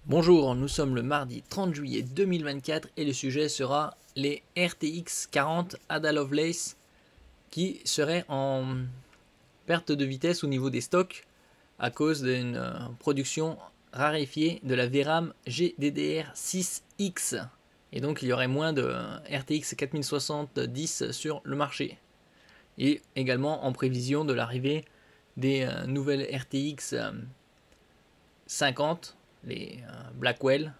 Bonjour, nous sommes le mardi 30 juillet 2024 et le sujet sera les RTX 40 Ada Lovelace qui seraient en perte de vitesse au niveau des stocks à cause d'une production raréfiée de la VRAM GDDR6X. Et donc il y aurait moins de RTX 4070 sur le marché. Et également en prévision de l'arrivée des nouvelles RTX 50, les Blackwell,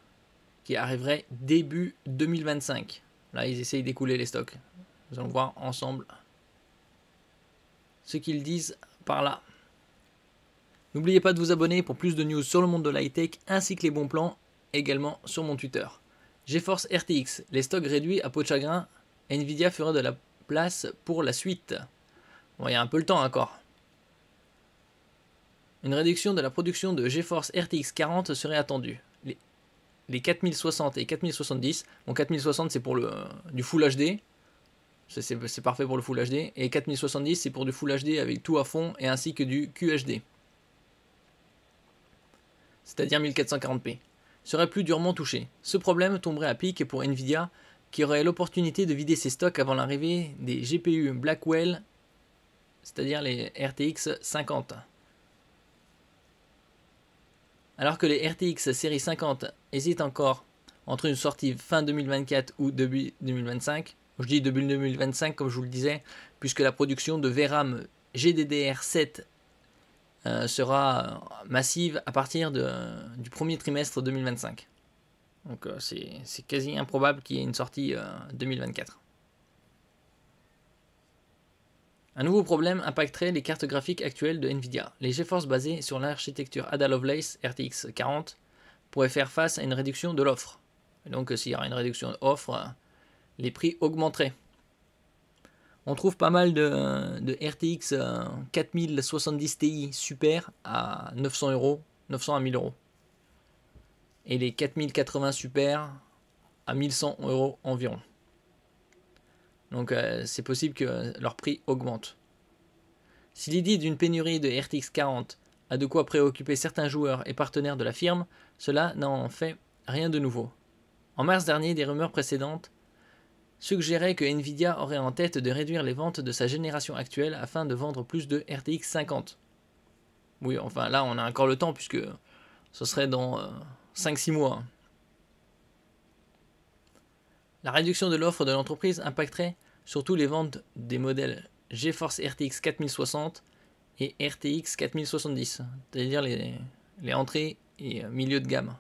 qui arriveraient début 2025. Là, ils essayent d'écouler les stocks. Nous allons voir ensemble ce qu'ils disent par là. N'oubliez pas de vous abonner pour plus de news sur le monde de l'high-tech ainsi que les bons plans également sur mon Twitter. GeForce RTX, les stocks réduits à peau de chagrin, Nvidia fera de la place pour la suite. Bon, il y a un peu le temps encore. Une réduction de la production de GeForce RTX 40 serait attendue. Les 4060 et 4070, bon 4060 c'est pour du Full HD, c'est parfait pour le Full HD, et 4070 c'est pour du Full HD avec tout à fond et ainsi que du QHD, c'est-à-dire 1440p, serait plus durement touché. Ce problème tomberait à pic pour Nvidia qui aurait l'opportunité de vider ses stocks avant l'arrivée des GPU Blackwell, c'est-à-dire les RTX 50. Alors que les RTX série 50 hésitent encore entre une sortie fin 2024 ou début 2025, je dis début 2025 comme je vous le disais, puisque la production de VRAM GDDR7 sera massive à partir du premier trimestre 2025. Donc c'est quasi improbable qu'il y ait une sortie 2024. Un nouveau problème impacterait les cartes graphiques actuelles de Nvidia. Les GeForce basées sur l'architecture Ada Lovelace RTX 40 pourraient faire face à une réduction de l'offre. Donc s'il y aura une réduction de l'offre, les prix augmenteraient. On trouve pas mal de RTX 4070 Ti Super à 900 €, 900 à 1000 €. Et les 4080 Super à 1100 € environ. Donc c'est possible que leur prix augmente. Si l'idée d'une pénurie de RTX 40 a de quoi préoccuper certains joueurs et partenaires de la firme, cela n'en fait rien de nouveau. En mars dernier, des rumeurs précédentes suggéraient que Nvidia aurait en tête de réduire les ventes de sa génération actuelle afin de vendre plus de RTX 50. Oui, enfin là on a encore le temps puisque ce serait dans 5-6 mois. La réduction de l'offre de l'entreprise impacterait surtout les ventes des modèles GeForce RTX 4060 et RTX 4070, c'est-à-dire les entrées et milieu de gamme.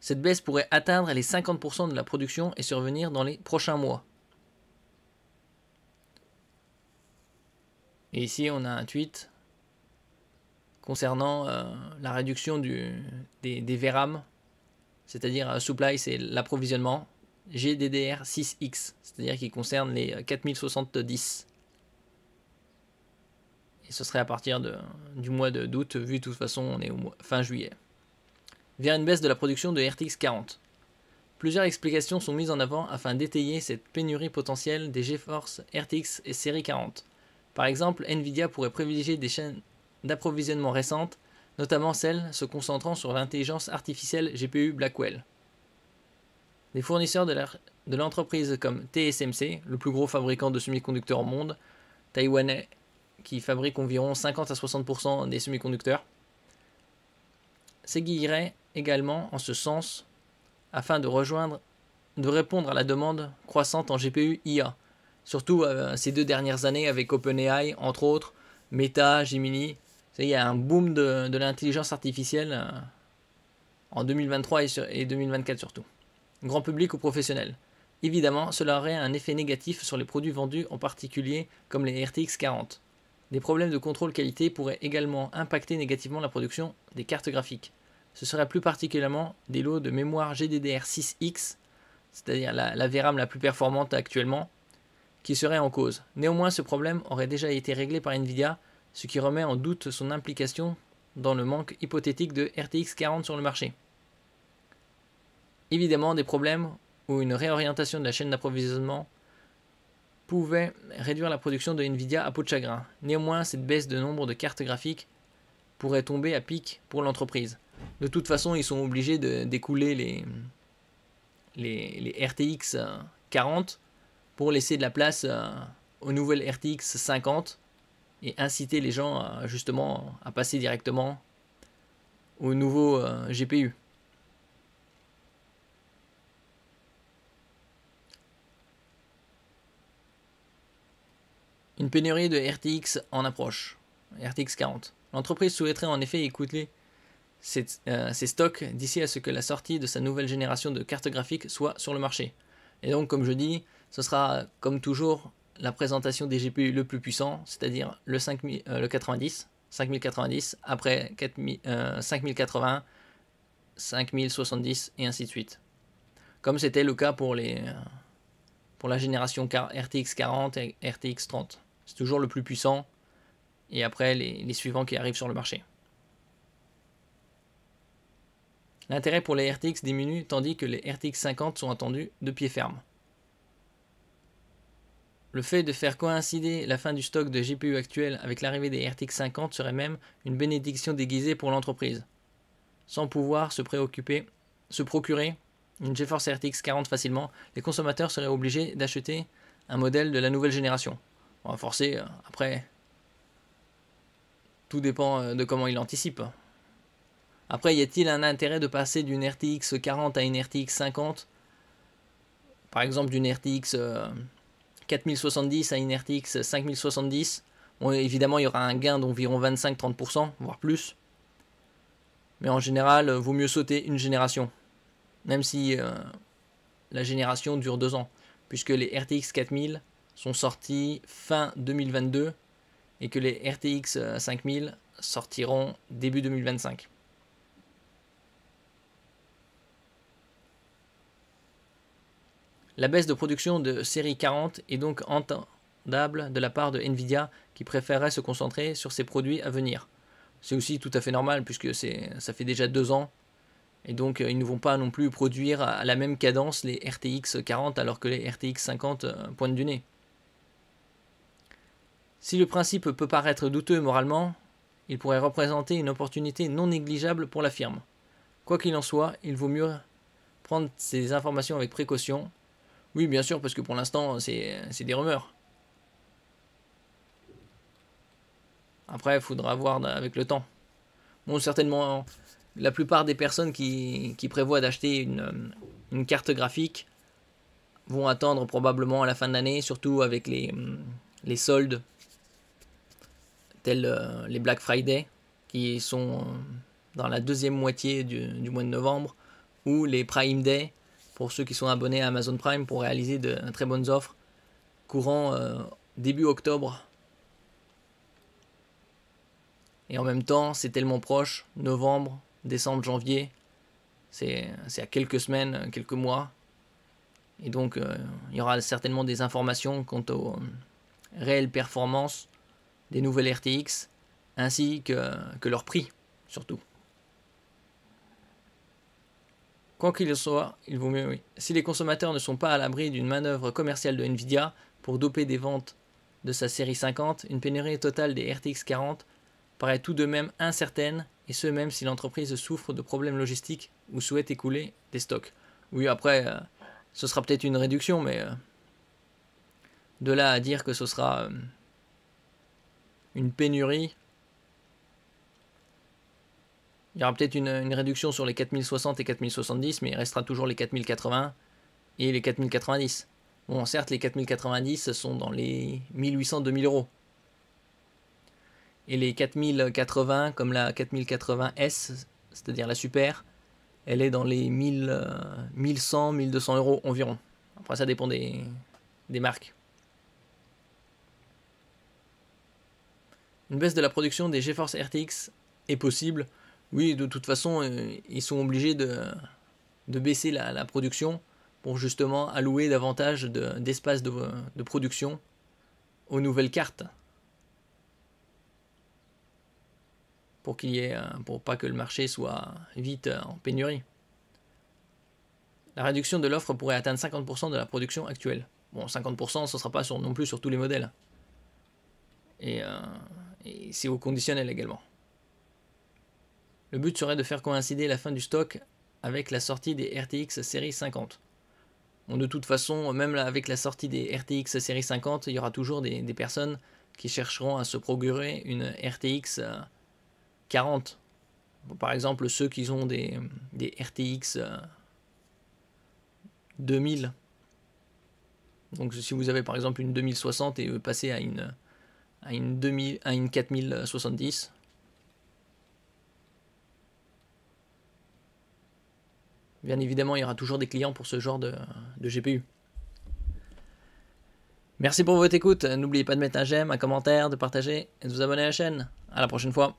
Cette baisse pourrait atteindre les 50% de la production et survenir dans les prochains mois. Et ici on a un tweet concernant la réduction des VRAM, c'est-à-dire supply c'est l'approvisionnement, GDDR6X, c'est-à-dire qui concerne les 4070. Et ce serait à partir du mois d'août, vu de toute façon on est fin juillet. Vers une baisse de la production de RTX 40. Plusieurs explications sont mises en avant afin d'étayer cette pénurie potentielle des GeForce RTX et série 40. Par exemple, Nvidia pourrait privilégier des chaînes d'approvisionnement récentes, notamment celles se concentrant sur l'intelligence artificielle GPU Blackwell. Des fournisseurs de l'entreprise comme TSMC, le plus gros fabricant de semi-conducteurs au monde, taïwanais, qui fabrique environ 50 à 60% des semi-conducteurs, s'aiguillerait également en ce sens afin de répondre à la demande croissante en GPU IA, surtout ces 2 dernières années avec OpenAI, entre autres, Meta, Gemini. Il y a un boom de l'intelligence artificielle en 2023 et 2024 surtout. Grand public ou professionnel. Évidemment, cela aurait un effet négatif sur les produits vendus, en particulier comme les RTX 40. Des problèmes de contrôle qualité pourraient également impacter négativement la production des cartes graphiques. Ce serait plus particulièrement des lots de mémoire GDDR6X, c'est-à-dire la VRAM la plus performante actuellement, qui seraient en cause. Néanmoins, ce problème aurait déjà été réglé par Nvidia, ce qui remet en doute son implication dans le manque hypothétique de RTX 40 sur le marché. Évidemment, des problèmes ou une réorientation de la chaîne d'approvisionnement pouvait réduire la production de Nvidia à peau de chagrin. Néanmoins, cette baisse de nombre de cartes graphiques pourrait tomber à pic pour l'entreprise. de toute façon, ils sont obligés d'écouler les RTX 40 pour laisser de la place aux nouvelles RTX 50 et inciter les gens justement à passer directement au nouveau GPU. Une pénurie de RTX en approche, RTX 40. L'entreprise souhaiterait en effet écouter ses stocks d'ici à ce que la sortie de sa nouvelle génération de cartes graphiques soit sur le marché. Et donc, comme je dis, ce sera comme toujours la présentation des GPU le plus puissant, c'est-à-dire le 5090, après 5080, 5070 et ainsi de suite. Comme c'était le cas pour la génération RTX 40 et RTX 30. C'est toujours le plus puissant, et après les suivants qui arrivent sur le marché. L'intérêt pour les RTX diminue tandis que les RTX 50 sont attendus de pied ferme. Le fait de faire coïncider la fin du stock de GPU actuel avec l'arrivée des RTX 50 serait même une bénédiction déguisée pour l'entreprise. Sans pouvoir se procurer une GeForce RTX 40 facilement, les consommateurs seraient obligés d'acheter un modèle de la nouvelle génération. On va forcer, après, tout dépend de comment il anticipe. Après, y a-t-il un intérêt de passer d'une RTX 40 à une RTX 50? Par exemple, d'une RTX 4070 à une RTX 5070. Bon, évidemment, il y aura un gain d'environ 25-30%, voire plus. Mais en général, vaut mieux sauter une génération. Même si la génération dure 2 ans. Puisque les RTX 4000 sont sortis fin 2022 et que les RTX 5000 sortiront début 2025. La baisse de production de série 40 est donc entendable de la part de Nvidia qui préférerait se concentrer sur ses produits à venir. C'est aussi tout à fait normal puisque ça fait déjà 2 ans et donc ils ne vont pas non plus produire à la même cadence les RTX 40 alors que les RTX 50 pointent du nez. Si le principe peut paraître douteux moralement, il pourrait représenter une opportunité non négligeable pour la firme. Quoi qu'il en soit, il vaut mieux prendre ces informations avec précaution. Oui, bien sûr, parce que pour l'instant, c'est des rumeurs. Après, il faudra voir avec le temps. Bon, certainement, la plupart des personnes qui prévoient d'acheter une carte graphique vont attendre probablement à la fin de l'année, surtout avec les soldes tels les Black Friday, qui sont dans la deuxième moitié du mois de novembre, ou les Prime Day, pour ceux qui sont abonnés à Amazon Prime, pour réaliser de très bonnes offres, courant début octobre. Et en même temps, c'est tellement proche, novembre, décembre, janvier, c'est à quelques semaines, quelques mois. Et donc, il y aura certainement des informations quant aux réelles performances des nouvelles RTX, ainsi que leur prix, surtout. Quoi qu'il en soit, il vaut mieux, oui. Si les consommateurs ne sont pas à l'abri d'une manœuvre commerciale de Nvidia pour doper des ventes de sa série 50, une pénurie totale des RTX 40 paraît tout de même incertaine, et ce même si l'entreprise souffre de problèmes logistiques ou souhaite écouler des stocks. Oui, après, ce sera peut-être une réduction, mais de là à dire que ce sera une pénurie, il y aura peut-être une réduction sur les 4060 et 4070, mais il restera toujours les 4080 et les 4090. Bon, certes, les 4090 sont dans les 1800-2000 euros. Et les 4080, comme la 4080S, c'est-à-dire la Super, elle est dans les 1100-1200 euros environ. Après, ça dépend des marques. Une baisse de la production des GeForce RTX est possible. Oui, de toute façon, ils sont obligés de baisser la production pour justement allouer davantage d'espace de production aux nouvelles cartes. Pour pas que le marché soit vite en pénurie. La réduction de l'offre pourrait atteindre 50% de la production actuelle. Bon, 50%, ce ne sera pas non plus sur tous les modèles. Et c'est au conditionnel également. Le but serait de faire coïncider la fin du stock avec la sortie des RTX série 50. Bon, de toute façon, même avec la sortie des RTX série 50, il y aura toujours des personnes qui chercheront à se procurer une RTX 40. Bon, par exemple, ceux qui ont des RTX 2000. Donc si vous avez par exemple une 2060 et passer à une 4070, bien évidemment, il y aura toujours des clients pour ce genre de GPU. Merci pour votre écoute. N'oubliez pas de mettre un j'aime, un commentaire, de partager et de vous abonner à la chaîne. À la prochaine fois.